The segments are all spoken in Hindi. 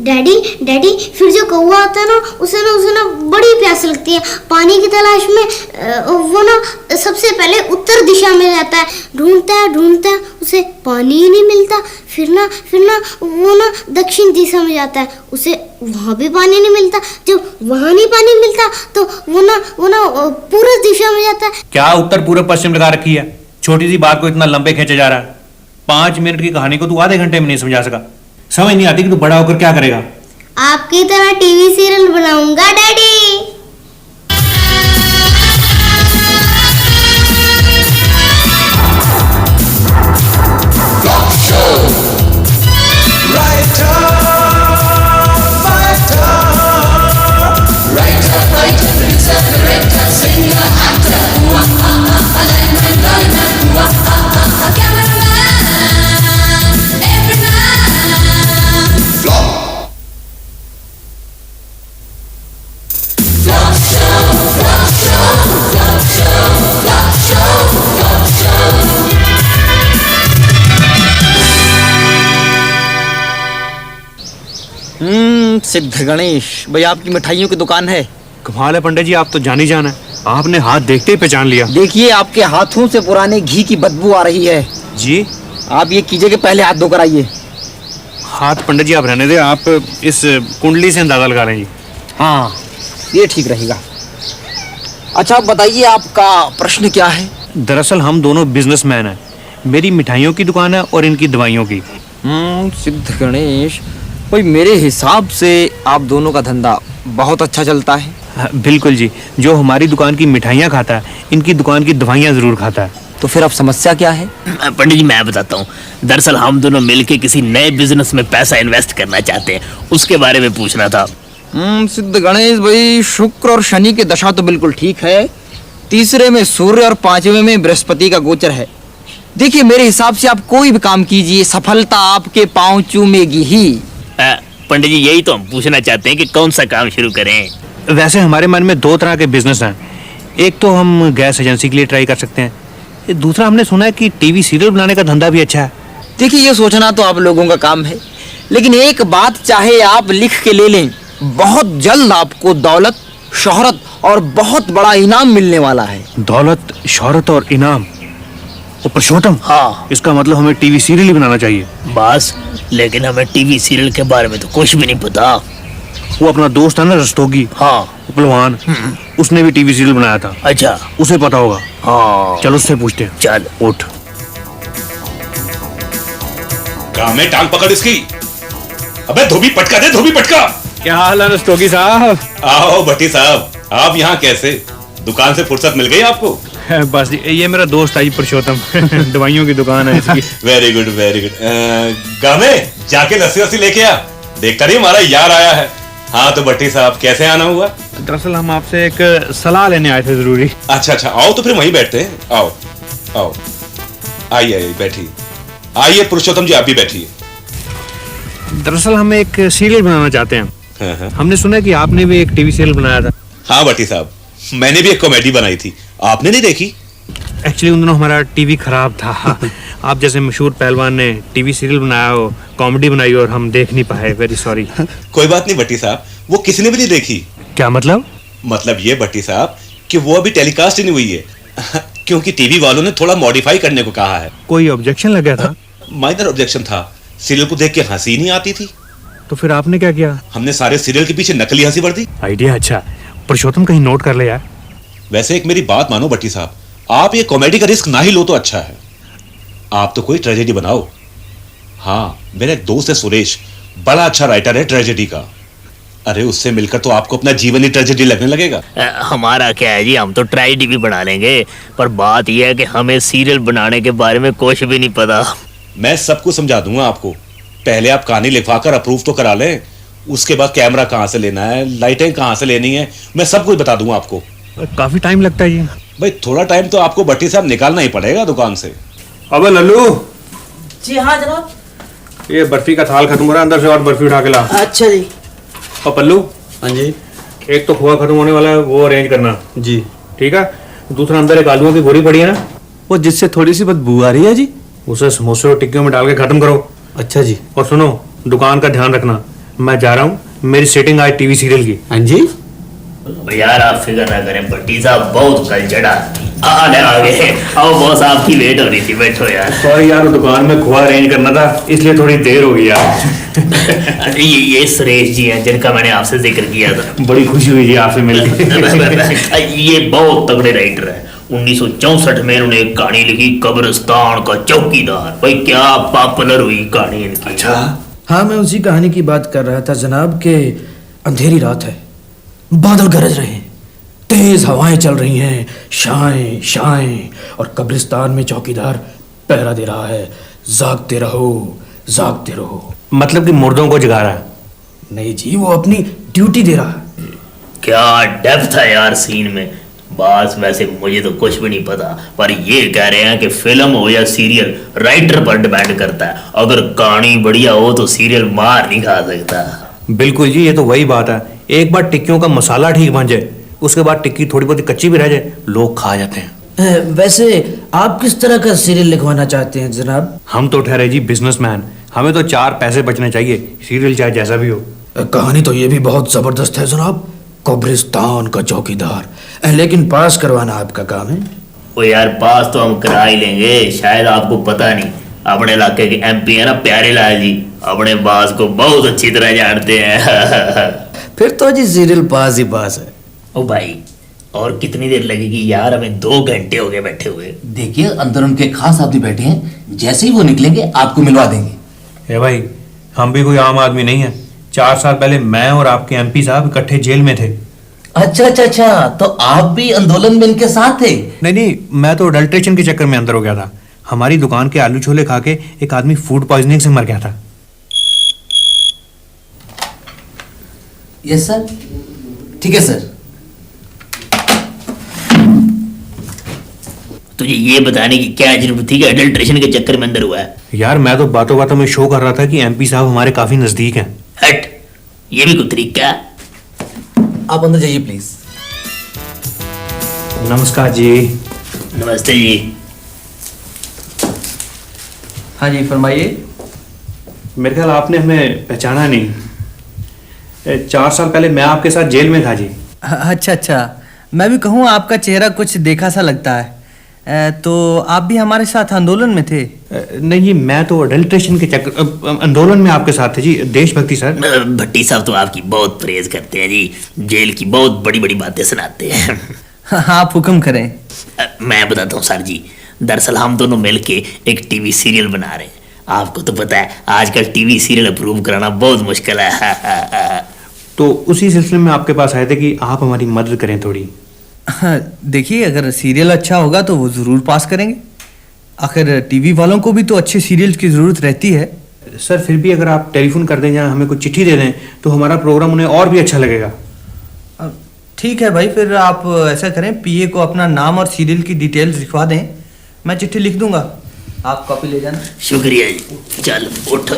डैडी डैडी फिर जो कौवा आता है ना उसे ना बड़ी प्यास लगती है। पानी की तलाश में वो ना सबसे पहले उत्तर दिशा में जाता है। ढूंढता है उसे पानी ही नहीं मिलता। फिर ना वो ना दक्षिण दिशा में जाता है, उसे वहाँ भी पानी नहीं मिलता। जब वहाँ नहीं पानी मिलता तो वो ना पूर्व दिशा में जाता है। क्या उत्तर पूर्व पश्चिम लगा रखी है? छोटी सी बात को इतना लंबे खींचे जा रहा है। 5 मिनट की कहानी को तू आधे घंटे में नहीं समझा सका। समझ नहीं आती कि तू बड़ा होकर क्या करेगा। आपकी तरह टीवी सीरियल बनाऊंगा डैडी। सिद्ध गणेश भाई, आपकी मिठाइयों की दुकान है। कमाल है पंडित जी, आप तो जानी जान है। आपने हाथ देखते ही पहचान लिया। देखिए, आपके हाथों से पुराने घी की बदबू आ रही है। जी आप ये कीजिए कि पहले हाथ धोकर आइए। हाथ पंडित जी आप रहने दे, आप इस कुंडली से अंदाजा लगा रहे हैं। हाँ, ये ठीक रहेगा। अच्छा बताइए, आपका प्रश्न क्या है? दरअसल हम दोनों बिजनेसमैन हैं। मेरी मिठाइयों की दुकान है और इनकी दवाइयों की। सिद्ध गणेश भाई, मेरे हिसाब से आप दोनों का धंधा बहुत अच्छा चलता है। हाँ, बिल्कुल जी। जो हमारी दुकान की मिठाइयाँ खाता है, इनकी दुकान की दवाइयाँ जरूर खाता है। तो फिर अब समस्या क्या है? पंडित जी मैं बताता हूँ। दरअसल हम दोनों मिलके किसी नए बिजनेस में पैसा इन्वेस्ट करना चाहते हैं, उसके बारे में पूछना था। सिद्ध गणेश भाई, शुक्र और शनि की दशा तो बिल्कुल ठीक है। तीसरे में सूर्य और 5वें में बृहस्पति का गोचर है। देखिए, मेरे हिसाब से आप कोई भी काम कीजिए, सफलता आपके पांव चूमेगी ही। पंडित जी यही तो हम पूछना चाहते हैं कि कौन सा काम शुरू करें। वैसे हमारे मन में 2 तरह के बिजनेस हैं। एक तो हम गैस एजेंसी के लिए ट्राई कर सकते हैं। दूसरा हमने सुना है कि टीवी सीरियल बनाने का धंधा भी अच्छा है। देखिए, ये सोचना तो आप लोगों का काम है, लेकिन एक बात चाहे आप लिख के ले लें, बहुत जल्द आपको दौलत, शोहरत और बहुत बड़ा इनाम मिलने वाला है। दौलत, शोहरत और इनाम। वो पुरुषोत्तम, हाँ, इसका मतलब हमें टीवी सीरियल ही बनाना चाहिए। बस, लेकिन हमें टीवी सीरियल के बारे में तो कुछ भी नहीं पता। वो अपना दोस्त है ना रस्तोगी, हाँ, पहलवान, उसने भी टीवी सीरियल बनाया था। अच्छा, उसे पता होगा। हाँ, चलो उससे पूछते हैं। चल उठ। काम है, टांग पकड़ इसकी। अबे धोबी पटका दे, धोबी पटका। क्या हाल है रस्तोगी साहब? आओ भट्टी साहब, आप यहाँ कैसे? दुकान से फुर्सत मिल गई आपको? बस ये मेरा दोस्त है जी पुरुषोत्तम। दवाइयों की दुकान है इसकी। Very good very good. गामे जाके लस्सी वस्सी लेके आ, देखता नहीं हमारा यार आया है। हाँ तो भट्टी साहब कैसे आना हुआ? दरअसल हम आपसे एक सलाह लेने आए थे जरूरी। अच्छा, आओ तो फिर वहीं बैठते हैं। आओ आओ, आइए बैठिए। आइए पुरुषोत्तम जी, आप भी बैठिए। दरअसल हम एक सीरियल बनाना चाहते हैं। हाँ। हमने सुना कि आपने भी एक टीवी सीरियल बनाया था। हाँ भट्टी साहब, मैंने भी एक कॉमेडी बनाई थी, आपने नहीं देखी? एक्चुअली उन दिनों हमारा टीवी खराब था। आप जैसे मशहूर पहलवान ने टीवी सीरियल बनाया हो, कॉमेडी बनाई और हम देख नहीं पाए। Very sorry. कोई बात नहीं भट्टी साहब, वो किसी ने भी नहीं देखी। क्या मतलब? मतलब ये भट्टी साहब कि वो अभी टेलीकास्ट ही नहीं हुई है। क्योंकि टीवी वालों ने थोड़ा मॉडिफाई करने को कहा है। कोई ऑब्जेक्शन लगा था? माइनर ऑब्जेक्शन था। सीरियल को देख के हंसी नहीं आती थी। तो फिर आपने क्या किया? हमने सारे सीरियल के पीछे नकली हंसी भर दी। आइडिया अच्छा। पुरुषोत्तम कहीं नोट कर ले यार। वैसे एक मेरी बात मानो भट्टी साहब, आप ये कॉमेडी का रिस्क ना ही लो तो अच्छा है। आप तो कोई ट्रेजेडी बनाओ। हाँ, मेरा एक दोस्त है सुरेश, बड़ा अच्छा राइटर है ट्रेजेडी का। अरे उससे मिलकर तो आपको अपना जीवन ही ट्रेजेडी लगने लगेगा। हमारा क्या है जी, हम तो ट्रेजेडी भी बना लेंगे, पर बात यह है कि हमें सीरियल बनाने के बारे में कुछ भी नहीं पता। मैं सब कुछ समझा दूंगा आपको। पहले आप कहानी लिखवाकर अप्रूव तो करा लें, उसके बाद कैमरा कहाँ से लेना है, लाइटें कहाँ से लेनी है, मैं सब कुछ बता दूंगा आपको। काफी टाइम लगता है जी। भाई थोड़ा टाइम तो आपको भट्टी साहब निकालना ही पड़ेगा दुकान से। अबे लल्लू। जी हाँ जनाब। ये बर्फी का थाल खत्म हो रहा है, अंदर से और बर्फी उठा के ला। अच्छा जी। और पल्लू। हाँ जी। एक तो खोआ खत्म होने वाला है, वो अरेंज करना। जी ठीक है। दूसरा अंदर एक आलूओं की बोरी पड़ी है ना, वो जिससे थोड़ी सी बदबू आ रही है जी, उसे समोसे और टिक्कियों में डाल के खत्म करो। अच्छा जी। और सुनो, दुकान का ध्यान रखना, मैं जा रहा हूँ, मेरी सेटिंग आज टीवी सीरियल की। हाँ जी। यार आप फिक्र ना करें, भट्टी साहब बहुत कल चढ़ा। आगे आओ बॉस, आपकी वेट हो रही थी, बैठो यार। सॉरी यार, दुकान में खोआ अरेंज करना था, इसलिए थोड़ी देर हो गई यार। ये सुरेश जी हैं जिनका मैंने आपसे जिक्र किया था। बड़ी खुशी हुई जी आपसे मिलकर। ये बहुत तगड़े राइटर है। 1964 में उन्होंने एक कहानी लिखी, कब्रिस्तान का चौकीदार। भाई क्या पॉपुलर हुई कहानी इनकी। अच्छा। हाँ, मैं उसी कहानी की बात कर रहा था जनाब के अंधेरी रात है, बादल गरज रहे हैं, तेज हवाएं चल रही हैं, शाएं शाएं, और कब्रिस्तान में चौकीदार पहरा दे रहा है, जागते रहो जागते रहो। मतलब कि मुर्दों को जगा रहा है? नहीं जी, वो अपनी ड्यूटी दे रहा है। क्या डेप्थ है यार सीन में। बस वैसे मुझे तो कुछ भी नहीं पता, पर ये कह रहे हैं कि फिल्म हो या सीरियल राइटर पर डिपेंड करता है। अगर कहानी बढ़िया हो तो सीरियल मार नहीं खा सकता। बिल्कुल जी, ये तो वही बात है। एक बार टिक्कियों का मसाला ठीक बन जाए, उसके बाद टिक्की थोड़ी बहुत कच्ची भी रह जाए, लोग खा जाते हैं। वैसे आप किस तरह का सीरियल लिखवाना चाहते हैं जनाब? हम तो ठहरे जी बिजनेसमैन, हमें तो 4 पैसे बचने चाहिए, सीरियल चाहे जैसा भी हो। कहानी तो ये भी बहुत जबरदस्त है जनाब, कब्रिस्तान का चौकीदार। लेकिन पास करवाना आपका काम है। ओ यार पास तो हम करा ही लेंगे, शायद आपको पता नहीं, अपने इलाके के एमपी है ना प्यारे लाल जी, अपने बास को बहुत अच्छी तरह जानते हैं। फिर तो जी सीरियल पास ही पास है। ओ भाई, और कितनी देर लगेगी यार? हमें 2 घंटे हो गए बैठे हुए। देखिए अंदर उनके खास आदमी बैठे हैं, जैसे ही वो निकलेंगे आपको मिलवा देंगे। ए भाई, हम भी कोई आम आदमी नहीं है। 4 साल पहले मैं और आपके एमपी साहब इकट्ठे जेल में थे। अच्छा अच्छा अच्छा, तो आप भी आंदोलन में इनके साथ थे? नहीं, मैं तो अडल्ट्रेशन के चक्कर में अंदर हो गया था। हमारी दुकान के आलू छोले खा के एक आदमी फूड पॉइजनिंग से मर गया था। यस सर, ठीक है सर। तुझे ये बताने की क्या जरूरत थी कि अडल्ट्रेशन के चक्कर में अंदर हुआ है? यार मैं तो बातों बातों में शो कर रहा था कि एमपी साहब हमारे काफी नजदीक हैं। हट, ये भी कोई तरीका? आप अंदर जाइए प्लीज। नमस्कार जी। नमस्ते जी। हाँ जी फरमाइए। मेरे ख्याल आपने हमें पहचाना नहीं। 4 साल पहले मैं आपके साथ जेल में था जी। अच्छा अच्छा, मैं भी कहूँ आपका चेहरा कुछ देखा सा लगता है। तो आप भी हमारे साथ आंदोलन में थे? नहीं जी, मैं तो अडल्ट्रेशन के चक्कर आंदोलन में आपके साथ थे जी। देशभक्ति सर। भट्टी साहब तो आपकी बहुत प्रेज करते हैं जी, जेल की बहुत बड़ी बड़ी बातें सुनाते हैं। आप हुक्म करें। मैं बताता हूँ सर जी, दरअसल हम दोनों मिलके एक टीवी सीरियल बना रहे हैं। आपको तो पता है आजकल टीवी सीरियल अप्रूव कराना बहुत मुश्किल है। तो उसी सिलसिले में आपके पास आए थे कि आप हमारी मदद करें थोड़ी। हाँ, देखिए अगर सीरियल अच्छा होगा तो वो ज़रूर पास करेंगे। आखिर टीवी वालों को भी तो अच्छे सीरियल की ज़रूरत रहती है। सर फिर भी अगर आप टेलीफोन कर दें या हमें कुछ चिट्ठी दे दें तो हमारा प्रोग्राम उन्हें और भी अच्छा लगेगा। ठीक है भाई, फिर आप ऐसा करें, पीए को अपना नाम और सीरियल की डिटेल्स लिखवा दें, मैं चिट्ठी लिख दूंगा, आप कॉपी ले जाना। शुक्रिया जी। चल उठ।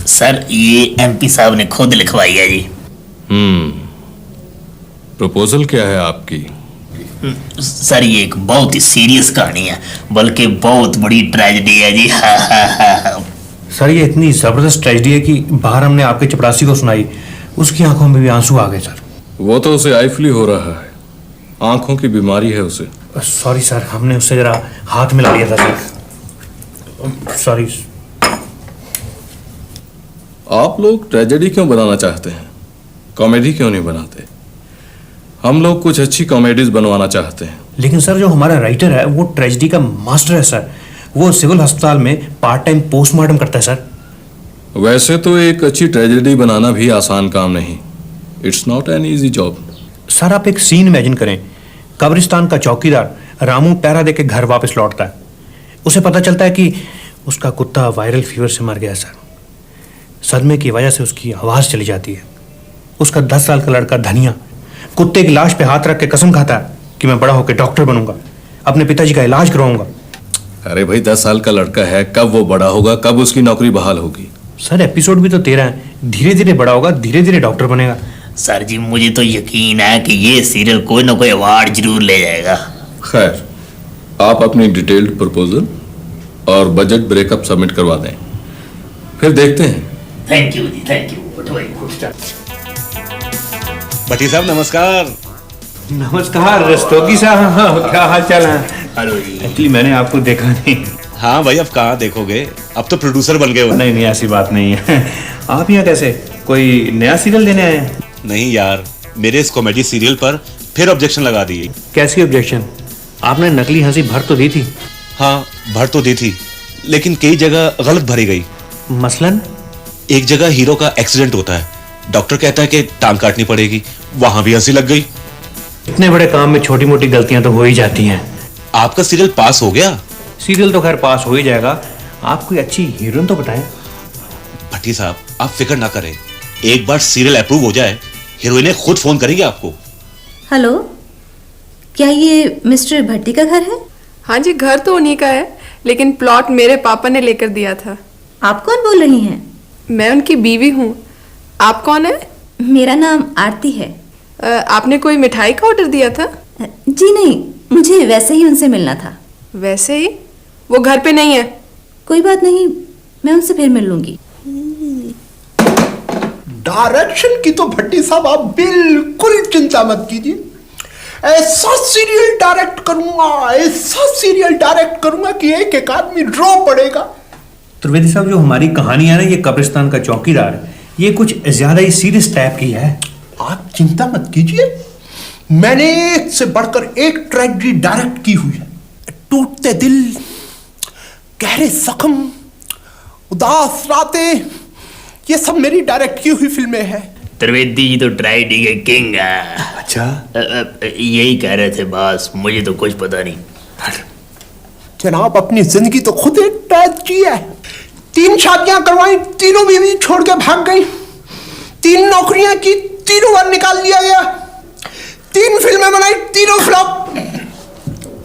सर ये एमपी साहब ने खुद लिखवाई है जी। प्रपोजल क्या है आपकी? सर ये एक बहुत ही सीरियस कहानी है, बल्कि बहुत बड़ी ट्रेजेडी है जी। सर ये इतनी जबरदस्त ट्रेजेडी है कि बाहर हमने आपके चपरासी को सुनाई, उसकी आंखों में भी आंसू आ गए सर। वो तो उसे आईफली हो रहा है, आंखों की बीमारी है उसे। सॉरी सर, हमने उससे जरा हाथ मिला लिया था सर। सॉरी। आप लोग ट्रेजेडी क्यों बनाना चाहते हैं, कॉमेडी क्यों नहीं बनाते? हम लोग कुछ अच्छी कॉमेडीज बनवाना चाहते हैं। लेकिन सर जो हमारा राइटर है वो ट्रेजेडी का मास्टर है सर। वो सिविल अस्पताल में पार्ट टाइम पोस्टमार्टम करता है सर। वैसे तो एक अच्छी ट्रेजेडी बनाना भी आसान काम नहीं। It's not an easy job. Sir आप एक सीन इमेजिन करें, कब्रिस्तान का चौकीदार रामू पहरा दे के घर वापस लौटता है। उसे पता चलता है कि उसका कुत्ता वायरल फीवर से मर गया सर। सदमे की वजह से उसकी आवाज़ चली जाती है। उसका 10 साल का लड़का धनिया कुत्ते की लाश पे हाथ रख के कसम खाता है कि मैं बड़ा होकर डॉक्टर बनूंगा, अपने पिताजी का इलाज करवाऊंगा। अरे भाई 10 साल का लड़का है, कब वो बड़ा होगा, कब उसकी नौकरी बहाल होगी? सर एपिसोड भी तो 13 है, धीरे धीरे बड़ा होगा, धीरे धीरे डॉक्टर बनेगा। सर जी मुझे तो यकीन है कि ये सीरियल कोई ना कोई अवार्ड जरूर ले जाएगा। खैर, आप अपनी डिटेल्ड प्रपोजल और बजट ब्रेकअप सबमिट करवा दें, फिर देखते हैं। थैंक यू जी, थैंक यू। उठ भाई। भट्टी साहब नमस्कार। नमस्कार रस्तोगी साहब, क्या हाल चाल है? हेलो जी। एक्चुअली मैंने आपको देखा नहीं। हाँ भाई, अब कहाँ देखोगे, अब तो प्रोड्यूसर बन गए हो। नहीं नहीं, ऐसी बात नहीं है। आप यहाँ कैसे? कोई नया सीरियल देने आए हैं? नहीं यार, मेरे इस कॉमेडी सीरियल पर फिर ऑब्जेक्शन लगा दिए। कैसी ऑब्जेक्शन? आपने नकली हंसी भर तो दी थी। हाँ, भर तो दी थी, लेकिन कई जगह गलत भरी गई। मसलन? एक जगह हीरो का एक्सीडेंट होता है, डॉक्टर कहता है कि टांग काटनी पड़ेगी, वहां भी हंसी लग गई। इतने बड़े काम में छोटी मोटी गलतियां तो हो ही जाती हैं। आपका सीरियल पास हो गया? सीरियल तो खैर पास हो ही जाएगा। आप कोई अच्छी हीरोइन तो बताएं। भट्टी साहब, आप फिक्र ना करें, एक बार सीरियल अप्रूव हो जाए, हीरोइनें खुद फोन करेंगे आपको। हेलो, क्या ये मिस्टर भट्टी का घर है? हाँ जी, घर तो उन्हीं का है, लेकिन प्लॉट मेरे पापा ने लेकर दिया था। आप कौन बोल रही हैं? मैं उनकी बीवी हूँ। आप कौन है? मेरा नाम आरती है। आपने कोई मिठाई का ऑर्डर दिया था? जी नहीं, मुझे वैसे ही उनसे मिलना था। वैसे ही? वो घर पे नहीं है। कोई बात नहीं, मैं उनसे फिर मिल लूंगी। डायरेक्शन की तो भट्टी साहब आप बिल्कुल चिंता मत कीजिए। ऐसा सीरियल डायरेक्ट करूंगा, ऐसा सीरियल डायरेक्ट करूंगा कि एक एक आदमी रो पड़ेगा। त्रिवेदी साहब, जो हमारी कहानी है ना, ये कब्रिस्तान का चौकीदार, ये कुछ ज्यादा ही सीरियस टाइप की है। आप चिंता मत कीजिए, मैंने एक से बढ़कर एक ट्रेजेडी डायरेक्ट की हुई है। टूटते दिल, गहरे जख्म, उदास रातें, ये सब मेरी डायरेक्ट की हुई फिल्में हैं। त्रिवेदी जी तो ट्रेजेडी के किंग है। अच्छा, यही कह रहे थे बस, मुझे तो कुछ पता नहीं। जनाब, अपनी जिंदगी तो खुद एक ट्रेजेडी है। 3 शादियां करवाई, तीनों बीवी छोड़ के भाग गई। 3 नौकरियां की, तीनों बार निकाल दिया गया। 3 फिल्में बनाई, तीनों फ्लॉप।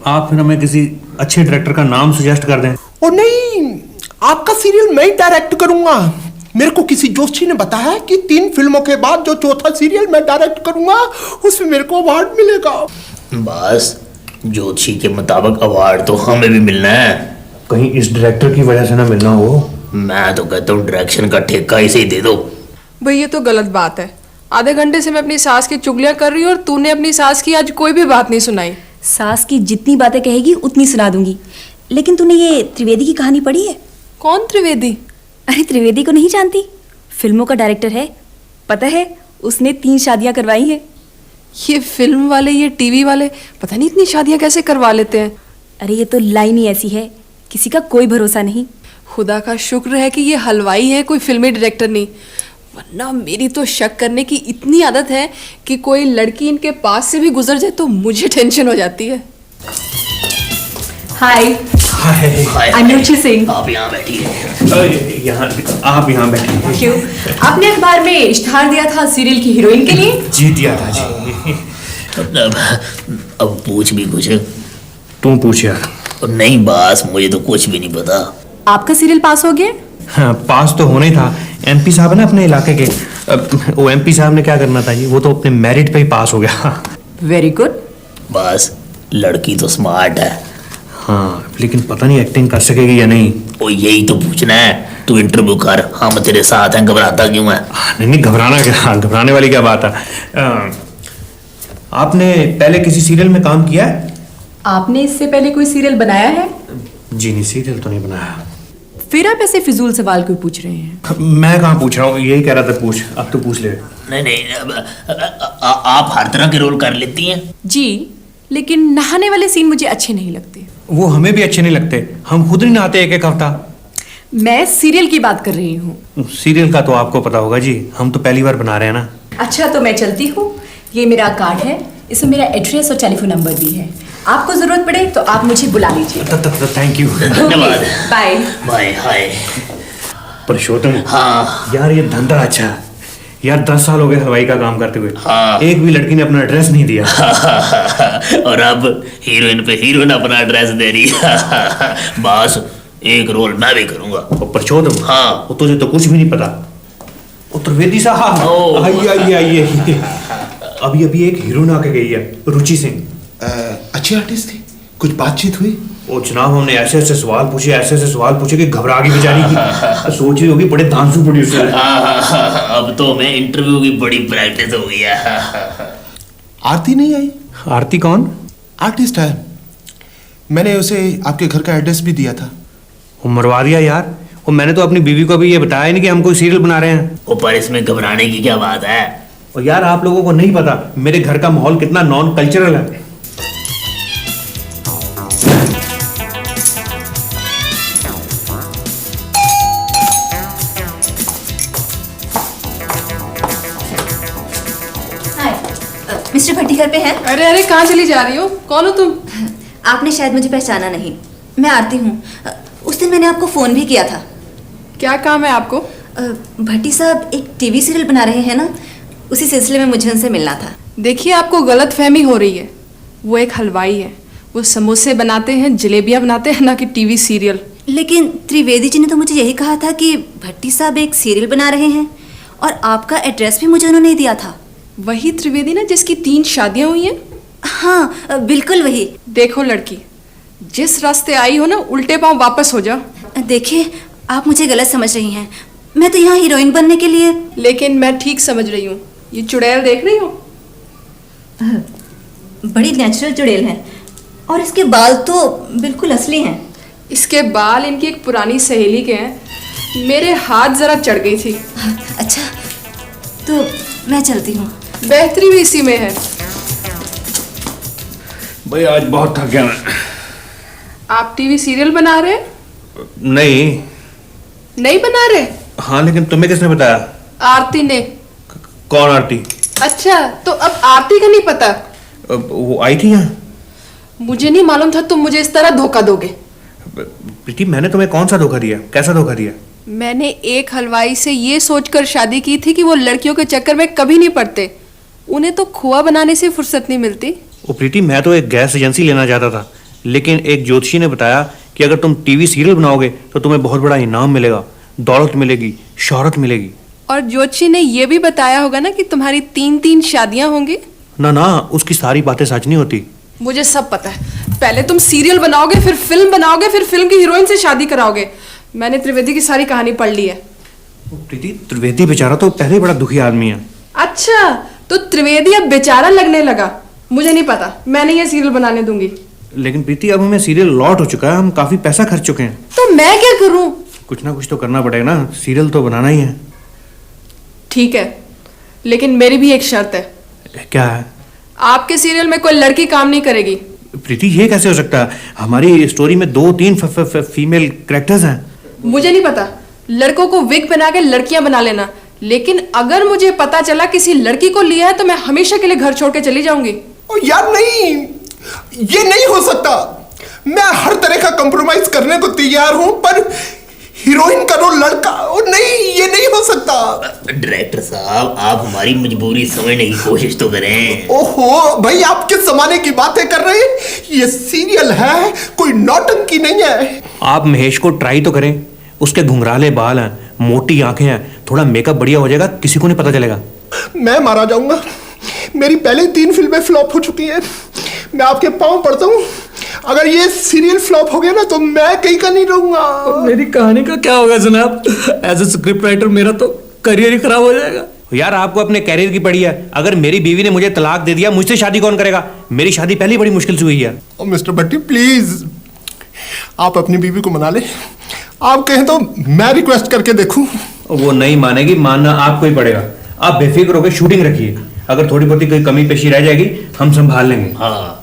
आप फिर हमें किसी अच्छे डायरेक्टर का नाम सजेस्ट कर दें। ओ नहीं, आपका सीरियल मैं ही डायरेक्ट करूंगा। मेरे को किसी जोशी ने बताया कि 3 फिल्मों के बाद जो चौथा सीरियल मैं डायरेक्ट करूंगा, उसमें मेरे को अवार्ड मिलेगा। बस, जोशी के मुताबिक अवार्ड तो हमें भी मिलना है। कहीं इस डायरेक्टर की वजह से ना मिलना हो। मैं तो कहता हूँ डायरेक्शन का ठेका इसे ही दे दो। भाई ये तो गलत बात है। आधे घंटे से मैं अपनी सास की चुगलियां कर रही हूँ और तूने अपनी सास की आज कोई भी बात नहीं सुनाई। सास की जितनी बातें कहेगी उतनी सुना दूंगी। लेकिन तूने ये त्रिवेदी की कहानी पढ़ी है? कौन त्रिवेदी? अरे त्रिवेदी को नहीं जानती? फिल्मों का डायरेक्टर है। पता है, उसने 3 शादियां करवाई हैं। ये फिल्म वाले, ये टीवी वाले पता नहीं इतनी शादियां कैसे करवा लेते हैं। अरे ये तो लाइन ही ऐसी है, किसी का कोई भरोसा नहीं। खुदा का शुक्र है कि ये हलवाई है, कोई फिल्मी डायरेक्टर नहीं, वरना मेरी तो शक करने की इतनी आदत है कि कोई लड़की इनके पास से भी गुजर जाए तो मुझे टेंशन हो जाती है। हाय, अनुची सिंह। आप यहाँ बैठिए। यहाँ आप यहाँ बैठिए। क्यों? आपने अखबार में इश्तिहार दिया था सीरियल की हीरोइन के लिए? जी दिया था जी। अब पूछ भी कुछ। तुम पूछ यार। नहीं बस, मुझे तो कुछ भी नहीं पता। आपका सीरियल पास हो गया? हाँ, पास तो होना ही था। एमपी साहब है ना अपने इलाके के, वो एमपी साहब ने क्या करना था जी, वो तो अपने मेरिट पे ही पास हो गया। Very good. बस, लड़की तो स्मार्ट है। हाँ, लेकिन पता नहीं एक्टिंग कर सकेगी या नहीं। ओ यही तो पूछना है। तू इंटरव्यू कर, हम तेरे साथ हैं, घबराता क्यों है? नहीं, घबराना क्या, घबराने वाली क्या बात है। आपने पहले किसी सीरियल में काम किया है? आपने इससे पहले कोई सीरियल बनाया है? जी नहीं, सीरियल तो नहीं बनाया। फिर आप ऐसे फिजूल सवाल क्यों पूछ रहे हैं? मैं कहाँ पूछ रहा हूँ, यही कह रहा था पूछ, अब तो पूछ ले। नहीं, आप हर तरह के रोल कर लेती हैं। जी, लेकिन नहाने वाले सीन मुझे अच्छे नहीं लगते। वो हमें भी अच्छे नहीं लगते, हम खुद नहीं नहाते एक हफ्ता। मैं सीरियल की बात कर रही हूँ। सीरियल का तो आपको पता होगा जी, हम तो पहली बार बना रहे हैं ना। अच्छा, तो मैं चलती हूँ। ये मेरा कार्ड है, इसमें मेरा एड्रेस और टेलीफोन नंबर भी है। आपको जरूरत पड़े तो आप मुझे बुला लीजिए। Thank you. धन्यवाद। Bye bye. हाय पुरुषोत्तम। हाँ यार, ये धंधा अच्छा है यार। 10 साल हो गए हलवाई का काम करते हुए। हाँ। एक भी लड़की ने अपना एड्रेस नहीं दिया। और अब हीरोइन पे हीरोइन अपना एड्रेस दे रही है। बस, एक रोल मैं भी करूंगा। पुरुषोत्तम। हाँ। वो तुझे तो कुछ भी नहीं पता। त्रिवेदी साहब, आइए। अभी एक हीरोइन आके गई है, रुचि सिंह। अच्छी आर्टिस्ट थी, कुछ बातचीत हुई? वो जनाब हमने ऐसे ऐसे सवाल पूछे कि घबरा गई बेचारी की। सोच रही होगी बड़े धांसू प्रोड्यूसर है। अब तो मैं इंटरव्यू की बड़ी प्रैक्टिस हो गई है। आरती नहीं आई? आरती कौन? आर्टिस्ट है, मैंने उसे आपके घर का एड्रेस भी दिया था। वो मरवा दिया यार। वो मैंने तो अपनी बीवी को भी ये बताया नहीं कि हम कोई सीरियल बना रहे हैं। वो पर इसमें घबराने की क्या बात है? और यार आप लोगों को नहीं पता मेरे घर का माहौल कितना नॉन कल्चरल है। मिस्टर भट्टी घर पे हैं? अरे अरे कहाँ चली जा रही हो? कौन हो तुम? आपने शायद मुझे पहचाना नहीं, मैं आरती हूँ। उस दिन मैंने आपको फोन भी किया था। क्या काम है आपको? भट्टी साहब एक टीवी सीरियल बना रहे हैं ना, उसी सिलसिले में मुझे उनसे मिलना था। देखिए आपको गलत फहमी हो रही है। वो एक हलवाई है, वो समोसे बनाते हैं, जलेबियाँ बनाते हैं, ना कि टीवी सीरियल। लेकिन त्रिवेदी जी ने तो मुझे यही कहा था कि भट्टी साहब एक सीरियल बना रहे हैं, और आपका एड्रेस भी मुझे उन्होंने दिया था। वही त्रिवेदी ना जिसकी 3 शादियाँ हुई हैं? हाँ बिल्कुल वही। देखो लड़की, जिस रास्ते आई हो ना उल्टे पांव वापस हो जाओ। देखिए आप मुझे गलत समझ रही हैं, मैं तो यहाँ हीरोइन बनने के लिए। लेकिन मैं ठीक समझ रही हूँ। ये चुड़ैल देख रही हो? बड़ी नेचुरल चुड़ैल है, और इसके बाल तो बिल्कुल असली हैं। इसके बाल इनकी एक पुरानी सहेली के हैं। मेरे हाथ जरा चढ़ गई थी। अच्छा तो मैं चलती हूँ। बेहतरी भी इसी में है। भाई आज बहुत थक गया मैं। आप टीवी सीरियल बना रहे? नहीं बना रहे? हाँ, लेकिन तुम्हें किसने बताया? आरती ने। कौन आरती? अच्छा तो अब आरती का नहीं पता? वो आई थी यहाँ? मुझे नहीं मालूम था तुम मुझे इस तरह धोखा दोगे। प्रीति मैंने तुम्हें कौन सा धोखा दिया? कैसा धोखा दिया? मैंने एक हलवाई से ये सोचकर शादी की थी कि वो लड़कियों के चक्कर में कभी नहीं पड़ते। उन्हें तो खोआ बनाने से फुर्सत नहीं मिलती। ओ प्रीति, मैं तो एक गैस एजेंसी लेना चाहता था, लेकिन एक ज्योतिषी ने बताया कि अगर तुम टीवी सीरियल बनाओगे तो तुम्हें बहुत बड़ा इनाम मिलेगा, दौलत मिलेगी, शोहरत मिलेगी। और ज्योतिषी ने यह भी बताया होगा ना कि तुम्हारी 3 शादियां होंगी। ना, उसकी सारी बातें सच नहीं होती। मुझे सब पता है। पहले तुम सीरियल बनाओगे, फिर फिल्म बनाओगे, फिर फिल्म की हीरोइन से शादी कराओगे। मैंने त्रिवेदी की सारी कहानी पढ़ ली है। प्रीति, त्रिवेदी बेचारा तो पहले ही बड़ा दुखी आदमी है। अच्छा तो त्रिवेदी अब बेचारा लगने लगा? मुझे नहीं पता, मैं नहीं ये सीरियल बनाने दूंगी। लेकिन प्रीति अब हमें सीरियल लॉट हो चुका है, हम काफी पैसा खर्च चुके हैं। तो मैं क्या करूं? कुछ ना कुछ तो करना पड़ेगा ना, सीरियल तो बनाना ही है। ठीक है, लेकिन मेरी भी एक शर्त है। क्या है? आपके सीरियल में कोई लड़की काम नहीं करेगी। प्रीति ये कैसे हो सकता है? हमारी स्टोरी में 2-3 फीमेल कैरेक्टर्स हैं। मुझे नहीं पता, लड़कों को विग बना के लड़कियां बना लेना, लेकिन अगर मुझे पता चला किसी लड़की को लिया है तो मैं हमेशा के लिए घर छोड़ के चली जाऊंगी। ओ यार नहीं, ये नहीं हो सकता। मैं हर तरह का कंप्रोमाइज करने को तैयार हूं, पर हीरोइन का रोल लड़का, ओ नहीं, ये नहीं हो सकता। डायरेक्टर साहब आप हमारी मजबूरी समझने की कोशिश तो करें। ओहो भाई, आप किस जमाने की बातें कर रहे हैं? ये सीरियल है, कोई नौटंकी नहीं है। आप महेश को ट्राई तो करें, उसके घुंघराले बाल हैं, मोटी आंखें हैं, थोड़ा मेकअप बढ़िया हो जाएगा, किसी को नहीं पता चलेगा। मैं मारा जाऊंगा, मेरी पहले 3 फिल्में फ्लॉप हो चुकी हैं। मैं आपके पांव पड़ता हूँ, अगर ये सीरियल फ्लॉप हो गया ना तो मैं कहीं का नहीं रहूंगा। मेरी कहानी का क्या होगा जनाब? एज ए स्क्रिप्ट राइटर मेरा तो करियर ही खराब हो जाएगा। यार आपको अपने कैरियर की पड़ी है। अगर मेरी बीवी ने मुझे तलाक दे दिया, मुझसे शादी कौन करेगा? मेरी शादी पहले बड़ी मुश्किल से हुई है। मिस्टर भट्टी प्लीज, आप अपनी बीवी को मना ले। आप कहें तो मैं रिक्वेस्ट करके देखूं। वो नहीं मानेगी, मानना आपको ही पड़ेगा। आप बेफिक्र होकर शूटिंग रखिए, अगर थोड़ी बहुत कोई कमी पेशी रह जाएगी हम संभाल लेंगे। हाँ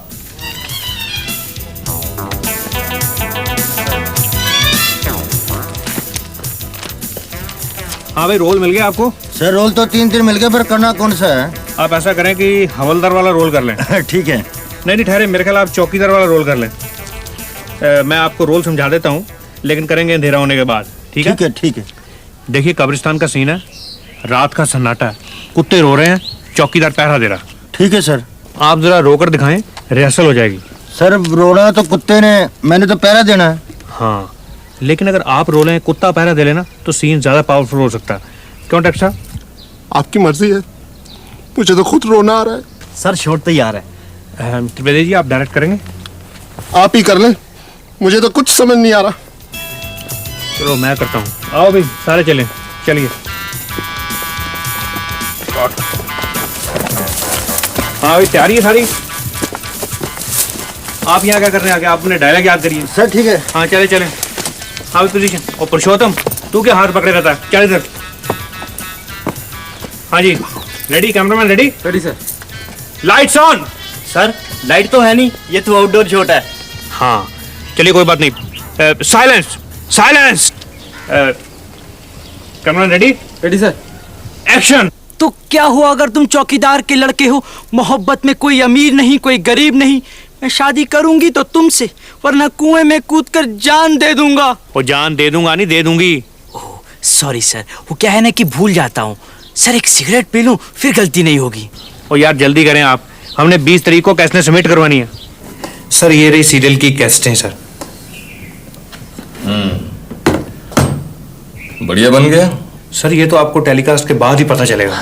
हाँ भाई, रोल मिल गया आपको? सर रोल तो 3 मिल गए, पर करना कौन सा है? आप ऐसा करें कि हवलदार वाला रोल कर लें। ठीक है। नहीं ठहरे, मेरे ख्याल आप चौकीदार वाला रोल कर लें। मैं आपको रोल समझा देता हूँ, लेकिन करेंगे अंधेरा होने के बाद। ठीक है? ठीक है। देखिए कब्रिस्तान का सीन है, रात का सन्नाटा है, कुत्ते रो रहे हैं, चौकीदार पहरा दे रहा। ठीक है सर। आप जरा रोकर दिखाएं, रिहर्सल हो जाएगी। सर रोना तो कुत्ते ने, मैंने तो पहरा देना है। हाँ, लेकिन अगर आप रोलें, कुत्ता पहरा दे लेना तो सीन ज्यादा पावरफुल हो सकता है। क्यों डॉक्टर साहब? आपकी मर्जी है, मुझे तो खुद रोना आ रहा है। सर शॉट तैयार है। त्रिवेदी जी आप डायरेक्ट करेंगे? आप ही कर लें। मुझे तो कुछ समझ नहीं आ रहा। चलो मैं करता हूँ, आओ भाई सारे चलें, चलिए। हाँ भाई तैयारी है सारी। आप यहाँ क्या कर रहे हैं आगे? आप अपने डायलॉग याद करिए। सर ठीक है। हाँ चले चले। हाँ भाई पोजीशन। और पुरुषोत्तम तू क्या हाथ पकड़े रहता है? चल इधर। हाँ जी ready, cameraman ready? Ready sir. Lights on. Sir light तो है नहीं, ये तो आउटडोर शॉट है। हाँ चलिए कोई बात नहीं। Silence silence. Cameraman ready? Ready sir. Action. तो क्या हुआ अगर तुम चौकीदार के लड़के हो? मोहब्बत में कोई अमीर नहीं, कोई गरीब नहीं। मैं शादी करूंगी तो तुमसे, वरना कुएं में कूदकर जान दे दूंगा। वो जान दे दूंगा नहीं, दे दूंगी। ओह सॉरी सर, वो क्या है ना कि भूल जाता हूँ। सर एक सिगरेट पी लूं फिर गलती नहीं होगी। ओ यार जल्दी करें आप, हमने 20 तारीख को कैसेटें सबमिट करवानी है। सर ये रही सीरियल की कैसेटें सर। बढ़िया बन गया सर। ये तो आपको टेलीकास्ट के बाद ही पता चलेगा।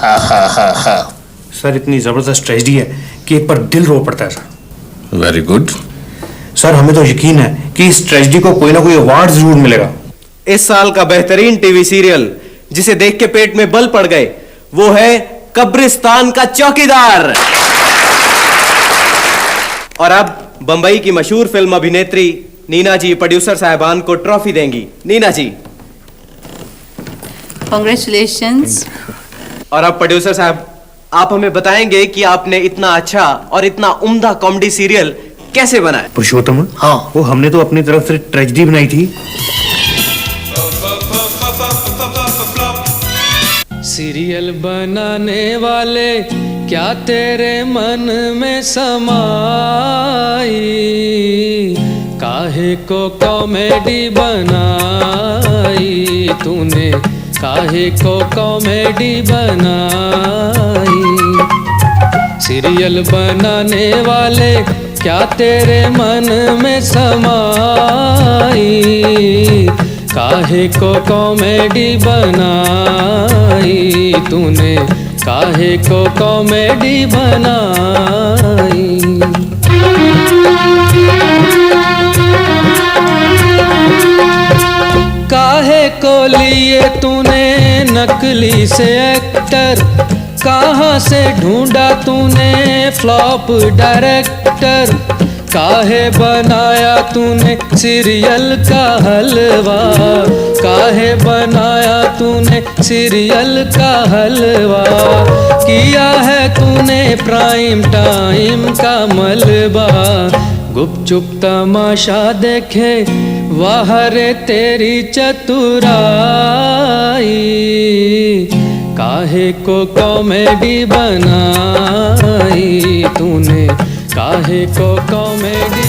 सर इतनी जबरदस्त ट्रेजेडी है कि एक बार दिल रो पड़ता है सर। Very good. सर हमें तो यकीन है कि इस ट्रेजेडी को कोई ना कोई अवार्ड जरूर मिलेगा। इस साल का बेहतरीन टीवी सीरियल जिसे देख के पेट में बल पड़ गए वो है कब्रिस्तान का चौकीदार। और अब बंबई की मशहूर फिल्म अभिनेत्री नीना जी प्रोड्यूसर साहबान को ट्रॉफी देंगी। नीना जी। कांग्रेचुलेशंस। और अब प्रोड्यूसर साहब आप हमें बताएंगे कि आपने इतना अच्छा और इतना उम्दा कॉमेडी सीरियल कैसे बनाया? पुरुषोत्तम हाँ वो हमने तो अपनी तरफ से ट्रेजेडी बनाई थी। सीरियल बनाने वाले क्या तेरे मन में समाई, काहे को कॉमेडी बनाई तूने, काहे को कॉमेडी बनाई। सीरियल बनाने वाले क्या तेरे मन में समाई, काहे को कॉमेडी बनाई तूने, काहे को कॉमेडी बनाई। काहे को लिए तूने नकली से एक्टर, कहाँ से ढूंढा तूने फ्लॉप डायरेक्टर, काहे बनाया तूने सीरियल का हलवा, काहे बनाया तूने सीरियल का हलवा, किया है तूने प्राइम टाइम का मलबा, गुपचुप तमाशा देखे वाह रे तेरी चतुराई, काहे को कॉमेडी बनाई तूने, काहे को कॉमेडी